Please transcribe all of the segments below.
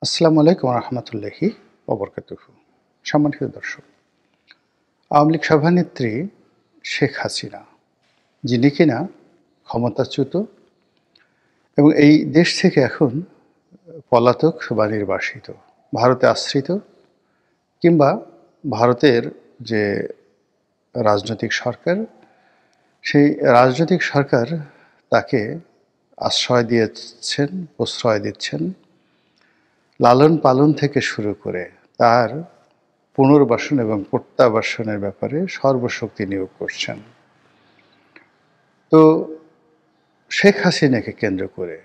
আসসালামু আলাইকুম রহমতুল্লাহি ওবরকাতুহু। সম্মানিত দর্শক, আওয়ামী লীগ সভানেত্রী শেখ হাসিনা, যিনি কিনা ক্ষমতাচ্যুত এবং এই দেশ থেকে এখন পলাতক বা নির্বাসিত, ভারতে আশ্রিত, কিংবা ভারতের যে রাজনৈতিক সরকার, সেই রাজনৈতিক সরকার তাকে আশ্রয় দিয়েছেন, প্রশ্রয় দিচ্ছেন, লালন পালন থেকে শুরু করে তার পুনর্বাসন এবং প্রত্যাবাসনের ব্যাপারে সর্বশক্তি নিয়োগ করছেন। তো শেখ হাসিনাকে কেন্দ্র করে,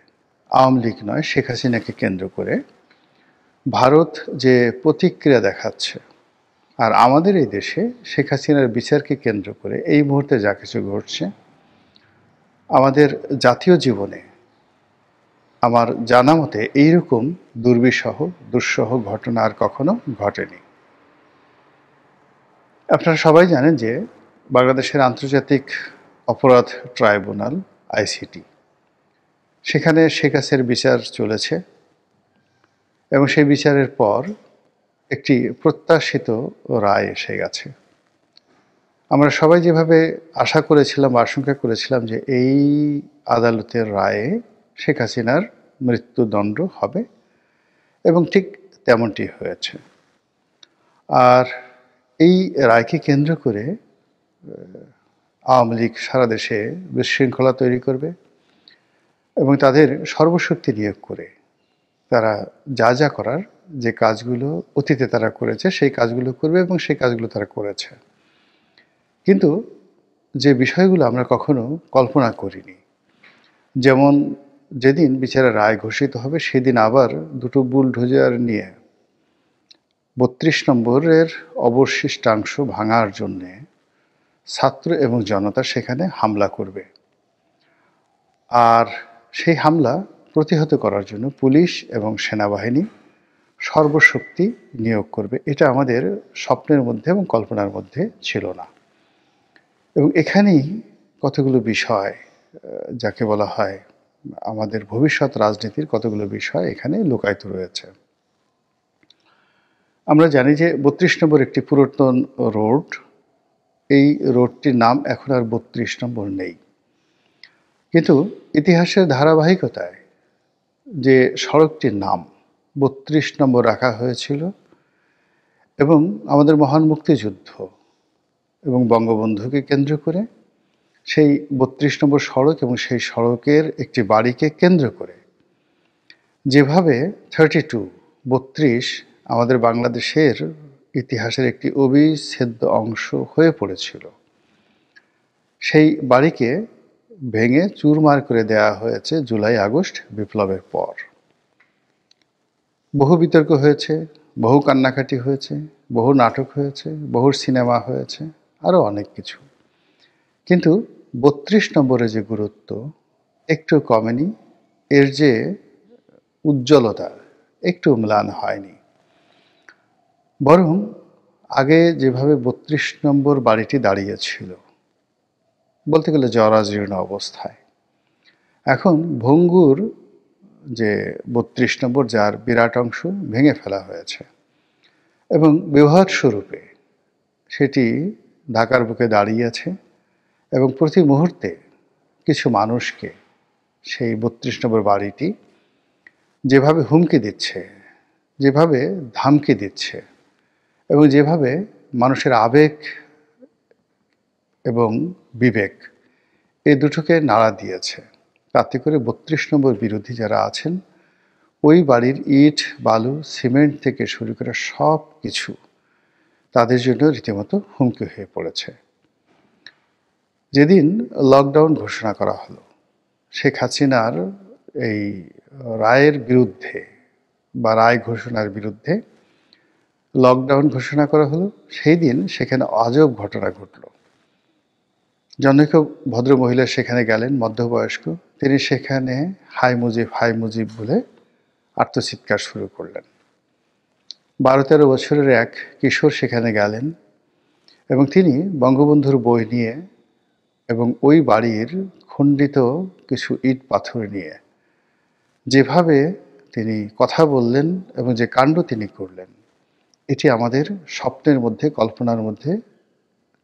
আওয়ামী লীগ নয়, শেখ হাসিনাকে কেন্দ্র করে ভারত যে প্রতিক্রিয়া দেখাচ্ছে, আর আমাদের এই দেশে শেখ হাসিনার বিচারকে কেন্দ্র করে এই মুহূর্তে যা কিছু ঘটছে, আমাদের জাতীয় জীবনে আমার জানা মতে এইরকম দুঃসহ ঘটনা আর কখনো ঘটেনি। আপনারা সবাই জানেন যে বাংলাদেশের আন্তর্জাতিক অপরাধ ট্রাইব্যুনাল আইসিটি, সেখানে শেখ হাসিনার বিচার চলেছে এবং সেই বিচারের পর একটি প্রত্যাশিত রায় এসে গেছে। আমরা সবাই যেভাবে আশা করেছিলাম, আশঙ্কা করেছিলাম যে এই আদালতের রায়ে শেখ হাসিনার মৃত্যুদণ্ড হবে, এবং ঠিক তেমনটি হয়েছে। আর এই রায়কে কেন্দ্র করে আওয়ামী লীগ সারা দেশে বিশৃঙ্খলা তৈরি করবে এবং তাদের সর্বশক্তি নিয়োগ করে তারা যা যা করার, যে কাজগুলো অতীতে তারা করেছে সেই কাজগুলো করবে এবং সেই কাজগুলো তারা করেছে। কিন্তু যে বিষয়গুলো আমরা কখনো কল্পনা করিনি, যেমন যেদিন বিচারের রায় ঘোষিত হবে সেদিন আবার দুটো বুলডোজার নিয়ে ৩২ নম্বরের অবশিষ্টাংশ ভাঙার জন্যে ছাত্র এবং জনতা সেখানে হামলা করবে, আর সেই হামলা প্রতিহত করার জন্য পুলিশ এবং সেনাবাহিনী সর্বশক্তি নিয়োগ করবে। এটা আমাদের স্বপ্নের মধ্যে এবং কল্পনার মধ্যে ছিল না। এবং এখানেই কতগুলো বিষয়, যাকে বলা হয় আমাদের ভবিষ্যৎ রাজনীতির কতগুলো বিষয় এখানে লুকায়িত রয়েছে। আমরা জানি যে ৩২ নম্বর একটি পুরাতন রোড, এই রোডটির নাম এখন আর ৩২ নম্বর নেই, কিন্তু ইতিহাসের ধারাবাহিকতায় যে সড়কটির নাম ৩২ নম্বর রাখা হয়েছিল এবং আমাদের মহান মুক্তিযুদ্ধ এবং বঙ্গবন্ধুকে কেন্দ্র করে সেই ৩২ নম্বর সড়ক এবং সেই সড়কের একটি বাড়িকে কেন্দ্র করে যেভাবে 32 আমাদের বাংলাদেশের ইতিহাসের একটি অবিচ্ছেদ্য অংশ হয়ে পড়েছিল, সেই বাড়িকে ভেঙে চুরমার করে দেওয়া হয়েছে জুলাই আগস্ট বিপ্লবের পর। বহু বিতর্ক হয়েছে, বহু কান্নাকাটি হয়েছে, বহু নাটক হয়েছে, বহু সিনেমা হয়েছে, আরও অনেক কিছু, কিন্তু ৩২ নম্বরের যে গুরুত্ব একটু কমেনি, এর যে উজ্জ্বলতা একটু ম্লান হয়নি। বরং আগে যেভাবে ৩২ নম্বর বাড়িটি দাঁড়িয়েছিল, বলতে গেলে জরাজীর্ণ অবস্থায়, এখন ভঙ্গুর যে ৩২ নম্বর, যার বিরাট অংশ ভেঙে ফেলা হয়েছে এবং ব্যবহার স্বরূপে সেটি ঢাকার বুকে দাঁড়িয়ে আছে এবং প্রতি মুহূর্তে কিছু মানুষকে সেই ৩২ নম্বর বাড়িটি যেভাবে হুমকি দিচ্ছে, যেভাবে ধামকি দিচ্ছে এবং যেভাবে মানুষের আবেগ এবং বিবেক এই দুটোকে নাড়া দিয়েছে, তাতে করে ৩২ নম্বর বিরোধী যারা আছেন, ওই বাড়ির ইট, বালু, সিমেন্ট থেকে শুরু করে সব কিছু তাদের জন্য রীতিমতো হুমকি হয়ে পড়েছে। যেদিন লকডাউন ঘোষণা করা হলো, শেখ হাসিনার এই রায়ের বিরুদ্ধে বা রায় ঘোষণার বিরুদ্ধে লকডাউন ঘোষণা করা হলো, সেই দিন সেখানে আজব ঘটনা ঘটল। জনৈক ভদ্র মহিলা সেখানে গেলেন, মধ্যবয়স্ক, তিনি সেখানে হাই মুজিব বলে আর্তচিৎকার শুরু করলেন। ১২-১৩ বছরের এক কিশোর সেখানে গেলেন এবং তিনি বঙ্গবন্ধুর বই নিয়ে এবং ওই বাড়ির খণ্ডিত কিছু ইট পাথর নিয়ে যেভাবে তিনি কথা বললেন এবং যে কাণ্ড তিনি করলেন, এটি আমাদের স্বপ্নের মধ্যে, কল্পনার মধ্যে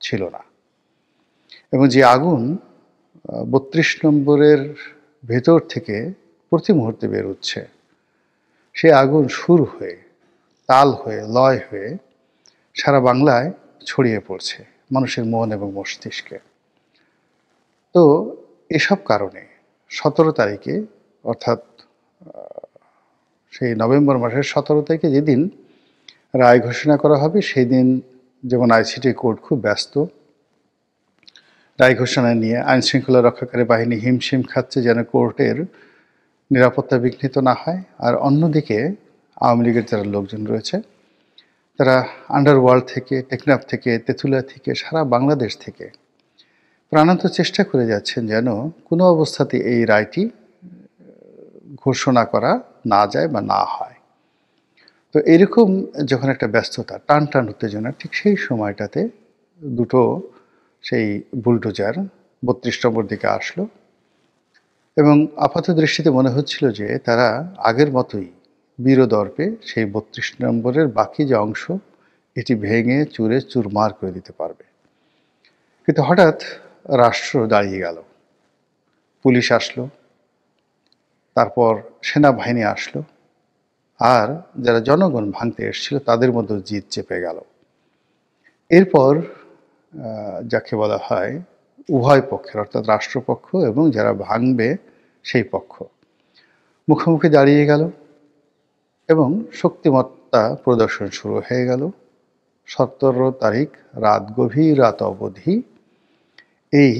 ছিল না। এবং যে আগুন ৩২ নম্বরের ভেতর থেকে প্রতি মুহূর্তে বেরোচ্ছে, সে আগুন সুর হয়ে, তাল হয়ে, লয় হয়ে সারা বাংলায় ছড়িয়ে পড়ছে মানুষের মন এবং মস্তিষ্কে। তো এসব কারণে ১৭ তারিখে, অর্থাৎ সেই নভেম্বর মাসের ১৭ তারিখে যেদিন রায় ঘোষণা করা হবে, সেই দিন যেমন আইসিটি কোর্ট খুব ব্যস্ত রায় ঘোষণা নিয়ে। আইনশৃঙ্খলা রক্ষাকারী বাহিনী হিমশিম খাচ্ছে যেন কোর্টের নিরাপত্তা বিঘ্নিত না হয়। আর অন্যদিকে আওয়ামী লীগের যারা লোকজন রয়েছে, তারা আন্ডারওয়ার্ল্ড থেকে, টেকনাফ থেকে, তেঁতুলিয়া থেকে, সারা বাংলাদেশ থেকে প্রাণান্ত চেষ্টা করে যাচ্ছেন যেন কোনো অবস্থাতে এই রায়টি ঘোষণা করা না যায় বা না হয়। তো এরকম যখন একটা ব্যস্ততা, টান টান উত্তেজনা, ঠিক সেই সময়টাতে দুটো সেই বুলডোজার ৩২ নম্বর দিকে আসলো এবং আপাত দৃষ্টিতে মনে হচ্ছিল যে তারা আগের মতোই বীরদর্পে সেই ৩২ নম্বরের বাকি যে অংশ, এটি ভেঙে চুরে চুরমার করে দিতে পারবে। কিন্তু হঠাৎ রাষ্ট্র দাঁড়িয়ে গেল, পুলিশ আসলো, তারপর সেনাবাহিনী আসলো, আর যারা জনগণ ভাঙতে এসেছিল তাদের মধ্যে জিদ চেপে গেল। এরপর যাকে বলা হয় উভয় পক্ষের, অর্থাৎ রাষ্ট্রপক্ষ এবং যারা ভাঙবে সেই পক্ষ মুখোমুখি দাঁড়িয়ে গেল এবং শক্তিমত্তা প্রদর্শন শুরু হয়ে গেল। ১৭ তারিখ রাত, গভীর রাত অবধি এই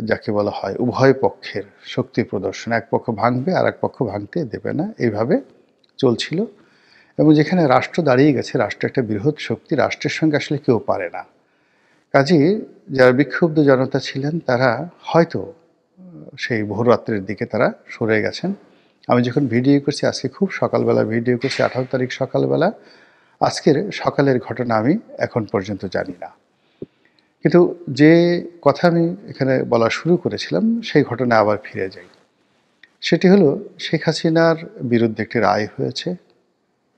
যাকে বলা হয় উভয় পক্ষের শক্তি প্রদর্শন, এক পক্ষ ভাঙবে আর এক পক্ষ ভাঙতে দেবে না, এইভাবে চলছিল। এবং যেখানে রাষ্ট্র দাঁড়িয়ে গেছে, রাষ্ট্র একটা বৃহৎ শক্তি, রাষ্ট্রের সঙ্গে আসলে কেউ পারে না। কাজেই যারা বিক্ষুব্ধ জনতা ছিলেন তারা হয়তো সেই ভোররাত্রের দিকে তারা সরে গেছেন। আমি যখন ভিডিও করছি, আজকে খুব সকালবেলা ভিডিও করছি, ১৮ তারিখ সকালবেলা, আজকের সকালের ঘটনা আমি এখন পর্যন্ত জানি না। কিন্তু যে কথা আমি এখানে বলা শুরু করেছিলাম, সেই ঘটনায় আবার ফিরে যাই। সেটি হলো, শেখ হাসিনার বিরুদ্ধে একটি রায় হয়েছে।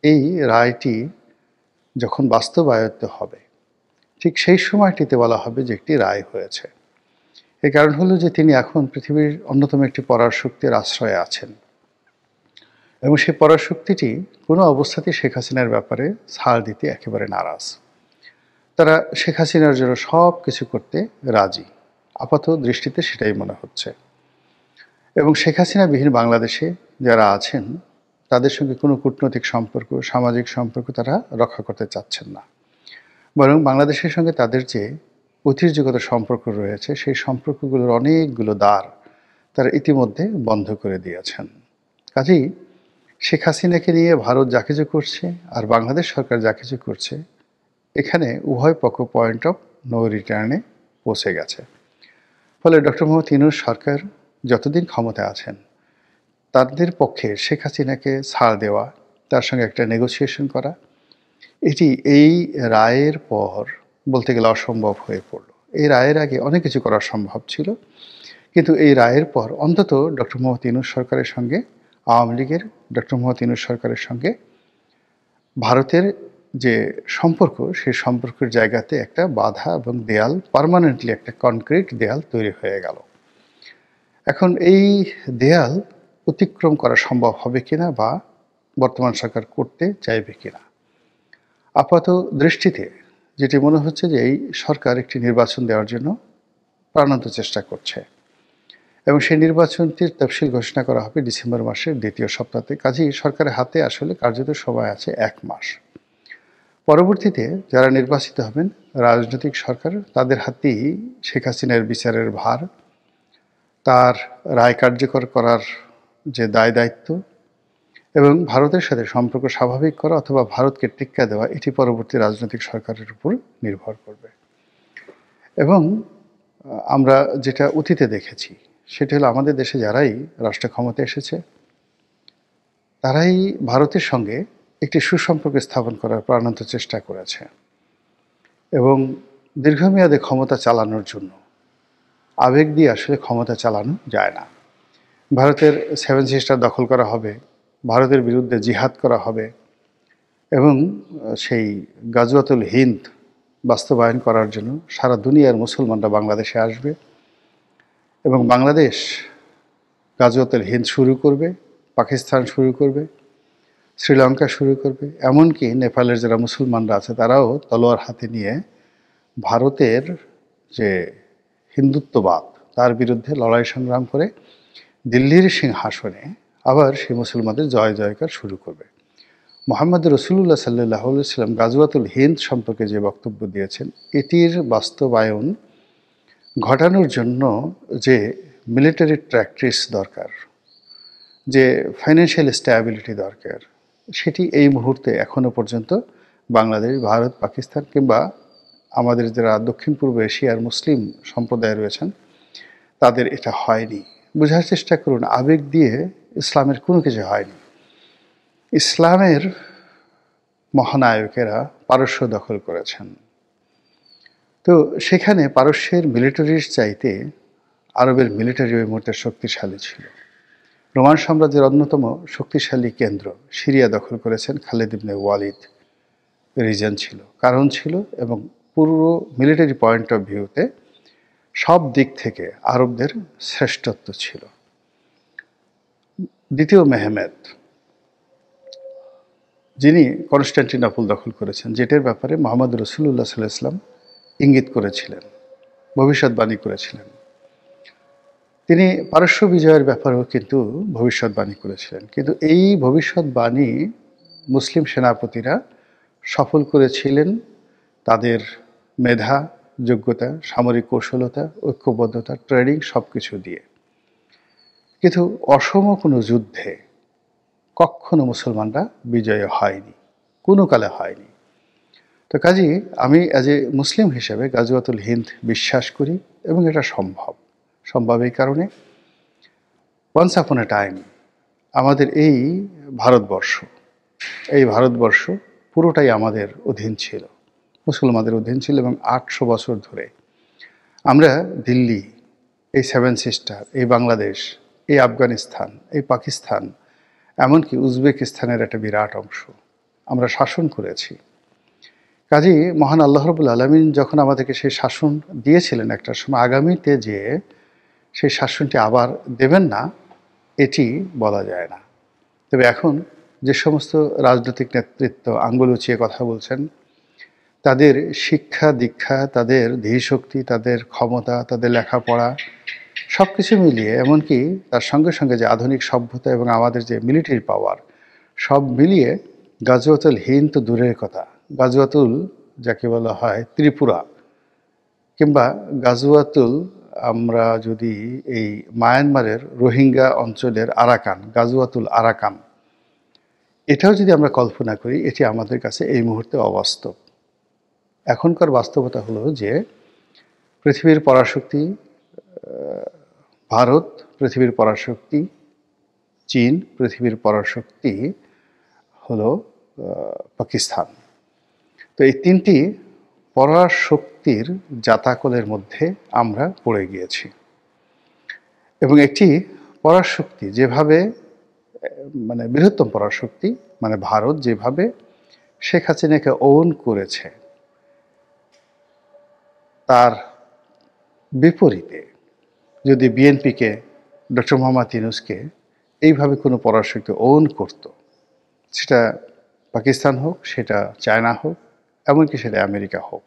এই রায়টি যখন বাস্তবায়িত হবে, ঠিক সেই সময়টিতে বলা হবে যে একটি রায় হয়েছে। এর কারণ হলো যে তিনি এখন পৃথিবীর অন্যতম একটি পরাশক্তির আশ্রয়ে আছেন এবং সেই পরাশক্তিটি কোনো অবস্থাতেই শেখ হাসিনার ব্যাপারে ছাড় দিতে একেবারে নারাজ। তারা শেখ হাসিনার জন্য সব কিছু করতে রাজি, আপাত দৃষ্টিতে সেটাই মনে হচ্ছে। এবং শেখ হাসিনাবিহীন বাংলাদেশে যারা আছেন তাদের সঙ্গে কোনো কূটনৈতিক সম্পর্ক, সামাজিক সম্পর্ক তারা রক্ষা করতে চাচ্ছেন না। বরং বাংলাদেশের সঙ্গে তাদের যে ঐতিহ্যগত সম্পর্ক রয়েছে, সেই সম্পর্কগুলোর অনেকগুলো দ্বার তারা ইতিমধ্যে বন্ধ করে দিয়েছেন। কাজেই শেখ হাসিনাকে নিয়ে ভারত যা কিছু করছে আর বাংলাদেশ সরকার যা কিছু করছে, এখানে উভয় পক্ষ পয়েন্ট অফ নো রিটার্নে পৌঁছে গেছে। ফলে ডক্টর মোহাম্মদ ইউনূস সরকার যতদিন ক্ষমতায় আছেন, তাদের পক্ষে শেখ হাসিনাকে ছাড় দেওয়া, তার সঙ্গে একটা নেগোসিয়েশন করা, এটি এই রায়ের পর বলতে গেলে অসম্ভব হয়ে পড়ল। এই রায়ের আগে অনেক কিছু করা সম্ভব ছিল, কিন্তু এই রায়ের পর অন্তত ডক্টর মোহাম্মদ ইউনূস সরকারের সঙ্গে, আওয়ামী লীগের ডক্টর মোহাম্মদ ইউনূস সরকারের সঙ্গে ভারতের যে সম্পর্ক, সেই সম্পর্কের জায়গাতে একটা বাধা এবং দেয়াল, পার্মানেন্টলি একটা কনক্রিট দেয়াল তৈরি হয়ে গেল। এখন এই দেয়াল অতিক্রম করা সম্ভব হবে কিনা বা বর্তমান সরকার করতে চাইবে কিনা, আপাত দৃষ্টিতে যেটি মনে হচ্ছে যে এই সরকার একটি নির্বাচন দেওয়ার জন্য প্রাণান্ত চেষ্টা করছে এবং সেই নির্বাচনটির তফসিল ঘোষণা করা হবে ডিসেম্বর মাসের দ্বিতীয় সপ্তাহে। কাজেই সরকারের হাতে আসলে কার্যত সময় আছে ১ মাস। পরবর্তীতে যারা নির্বাচিত হবেন রাজনৈতিক সরকার, তাদের হাতেই শেখ হাসিনার বিচারের ভার, তার রায় কার্যকর করার যে দায় দায়িত্ব এবং ভারতের সাথে সম্পর্ক স্বাভাবিক করা অথবা ভারতকে টেক্কা দেওয়া, এটি পরবর্তী রাজনৈতিক সরকারের উপর নির্ভর করবে। এবং আমরা যেটা অতীতে দেখেছি সেটা হলো, আমাদের দেশে যারাই রাষ্ট্র ক্ষমতায় এসেছে তারাই ভারতের সঙ্গে একটি সুসম্পর্ক স্থাপন করার প্রাণান্ত চেষ্টা করেছে এবং দীর্ঘমেয়াদে ক্ষমতা চালানোর জন্য আবেগ দিয়ে আসলে ক্ষমতা চালানো যায় না। ভারতের 7 সিস্টার দখল করা হবে, ভারতের বিরুদ্ধে জিহাদ করা হবে এবং সেই গাজওয়াতুল হিন্দ বাস্তবায়ন করার জন্য সারা দুনিয়ার মুসলমানরা বাংলাদেশে আসবে এবং বাংলাদেশ গাজওয়াতুল হিন্দ শুরু করবে, পাকিস্তান শুরু করবে, শ্রীলঙ্কা শুরু করবে, এমনকি নেপালের যারা মুসলমানরা আছে তারাও তলোয়ার হাতে নিয়ে ভারতের যে হিন্দুত্ববাদ তার বিরুদ্ধে লড়াই সংগ্রাম করে দিল্লির সিংহাসনে আবার সেই মুসলমানদের জয় জয়কার শুরু করবে। মুহাম্মদ রাসূলুল্লাহ সাল্লাল্লাহু আলাইহি ওয়াসাল্লাম গাজওয়াতুল হিন্দ সম্পর্কে যে বক্তব্য দিয়েছেন এটির বাস্তবায়ন ঘটানোর জন্য যে মিলিটারি ট্র্যাক্টিস দরকার, যে ফাইন্যান্সিয়াল স্ট্যাবিলিটি দরকার, সেটি এই মুহূর্তে এখনও পর্যন্ত বাংলাদেশ, ভারত, পাকিস্তান কিংবা আমাদের যারা দক্ষিণ পূর্ব এশিয়ার মুসলিম সম্প্রদায় রয়েছেন তাদের এটা হয়নি। বোঝার চেষ্টা করুন, আবেগ দিয়ে ইসলামের কোনো কিছু হয়নি। ইসলামের মহানায়কেরা পারস্য দখল করেছেন, তো সেখানে পারস্যের মিলিটারির চাইতে আরবের মিলিটারি ওই মুহূর্তে শক্তিশালী ছিল। রোমান সাম্রাজ্যের অন্যতম শক্তিশালী কেন্দ্র সিরিয়া দখল করেছেন খালিদ ইবনে ওয়ালিদ। রিজন ছিল, কারণ ছিল, এবং পুরো মিলিটারি পয়েন্ট অফ ভিউতে সব দিক থেকে আরবদের শ্রেষ্ঠত্ব ছিল। দ্বিতীয় মেহমেদ, যিনি কনস্টান্টিনোপল দখল করেছেন, যেটার ব্যাপারে মুহাম্মদ রাসূলুল্লাহ সাল্লাল্লাহু আলাইহি ওয়াসাল্লাম ইঙ্গিত করেছিলেন, ভবিষ্যৎবাণী করেছিলেন। তিনি পারস্য বিজয়ের ব্যাপারেও কিন্তু ভবিষ্যৎবাণী করেছিলেন, কিন্তু এই ভবিষ্যৎবাণী মুসলিম সেনাপতিরা সফল করেছিলেন তাদের মেধা, যোগ্যতা, সামরিক কৌশলতা, ঐক্যবদ্ধতা, ট্রেনিং সব কিছু দিয়ে। কিন্তু অসম কোনো যুদ্ধে কখনো মুসলমানরা বিজয় হয়নি, কোনো কালে হয়নি। তো কাজেই আমি অ্যাজ এ মুসলিম হিসেবে গাজওয়াতুল হিন্দ বিশ্বাস করি এবং এটা সম্ভব এই কারণে ওয়ান্স আপন এ টাইম আমাদের এই ভারতবর্ষ পুরোটাই আমাদের অধীন ছিল, মুসলমানদের অধীন ছিল, এবং 800 বছর ধরে আমরা দিল্লি, এই 7 সিস্টার, এই বাংলাদেশ, এই আফগানিস্তান, এই পাকিস্তান, এমনকি উজবেকিস্তানের একটা বিরাট অংশ আমরা শাসন করেছি। কাজেই মহান আল্লাহ রাব্বুল আলামিন যখন আমাদেরকে সেই শাসন দিয়েছিলেন, একটা সময় আগামীতে যে সেই শাসনটি আবার দেবেন না এটি বলা যায় না। তবে এখন যে সমস্ত রাজনৈতিক নেতৃত্ব আঙ্গুল উঁচিয়ে কথা বলছেন, তাদের শিক্ষা দীক্ষা, তাদের ধীশক্তি, তাদের ক্ষমতা, তাদের লেখাপড়া সব কিছু মিলিয়ে, এমনকি তার সঙ্গে সঙ্গে যে আধুনিক সভ্যতা এবং আমাদের যে মিলিটারি পাওয়ার, সব মিলিয়ে গাজওয়াতুল হিন্দ তো দূরের কথা, গাজওয়াতুল যাকে বলা হয় ত্রিপুরা, কিংবা গাজওয়াতুল, আমরা যদি এই মায়ানমারের রোহিঙ্গা অঞ্চলের আরাকান, গাজওয়াতুল আরাকান, এটাও যদি আমরা কল্পনা করি, এটি আমাদের কাছে এই মুহূর্তে অবাস্তব। এখনকার বাস্তবতা হলো যে পৃথিবীর পরাশক্তি ভারত, পৃথিবীর পরাশক্তি চীন, পৃথিবীর পরাশক্তি হলো পাকিস্তান। তো এই তিনটি পরাশক্তির জাতাকলের মধ্যে আমরা পড়ে গিয়েছি, এবং একটি পরাশক্তি যেভাবে, মানে বৃহত্তম পরাশক্তি মানে ভারত যেভাবে শেখ হাসিনাকে ওন করেছে, তার বিপরীতে যদি বিএনপিকে, ডক্টর মোহাম্মদ ইউনূসকে এইভাবে কোনো পরাশক্তি ওন করত, সেটা পাকিস্তান হোক, সেটা চায়না হোক, এমনকি সেটা আমেরিকা হোক,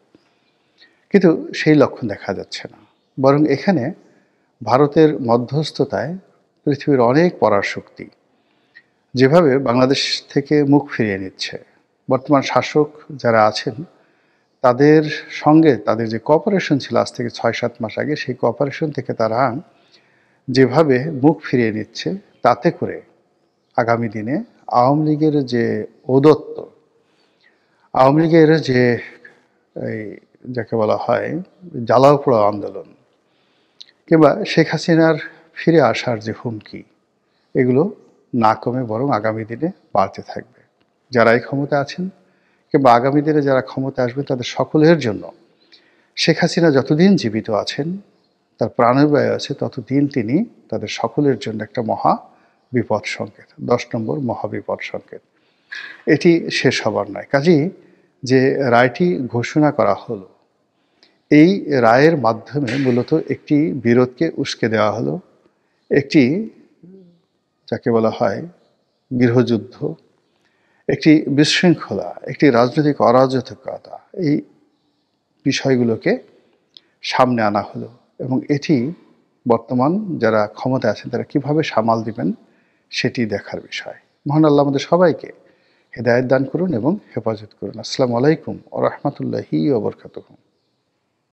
কিন্তু সেই লক্ষণ দেখা যাচ্ছে না। বরং এখানে ভারতের মধ্যস্থতায় পৃথিবীর অনেক পরাশক্তি যেভাবে বাংলাদেশ থেকে মুখ ফিরিয়ে নিচ্ছে, বর্তমান শাসক যারা আছেন তাদের সঙ্গে তাদের যে কোঅপারেশন ছিল আজ থেকে 6-7 মাস আগে, সেই কোঅপারেশন থেকে তারা যেভাবে মুখ ফিরিয়ে নিচ্ছে, তাতে করে আগামী দিনে আওয়ামী লীগের যে ঔদ্ধত্য, আওয়ামী লীগের যে এই যাকে বলা হয় জ্বালাও পোড়াও আন্দোলন, কিংবা শেখ হাসিনার ফিরে আসার যে হুমকি, এগুলো না কমে বরং আগামী দিনে বাড়তে থাকবে। যারাই ক্ষমতা আছেন কিংবা আগামী দিনে যারা ক্ষমতা আসবে, তাদের সকলের জন্য শেখ হাসিনা যতদিন জীবিত আছেন, তার প্রাণবায়ু আছে, ততদিন তিনি তাদের সকলের জন্য একটা মহা বিপদ সংকেত, 10 নম্বর মহাবিপদ সংকেত। এটি শেষ হবার নয়। কাজেই যে রায়টি ঘোষণা করা হলো, এই রায়ের মাধ্যমে মূলত একটি বিরোধকে উস্কে দেওয়া হলো, একটি যাকে বলা হয় গৃহযুদ্ধ, একটি বিশৃঙ্খলা, একটি রাজনৈতিক অরাজকতা, এই বিষয়গুলোকে সামনে আনা হলো এবং এটি বর্তমান যারা ক্ষমতায় আছেন তারা কিভাবে সামাল দিবেন সেটি দেখার বিষয়। মহান আল্লাহ আমাদের সবাইকে হেদায়েত দান করুন এবং হেফাজত করুন। আসসালামু আলাইকুম ওয়া রাহমাতুল্লাহি ওয়া বারাকাতুহু।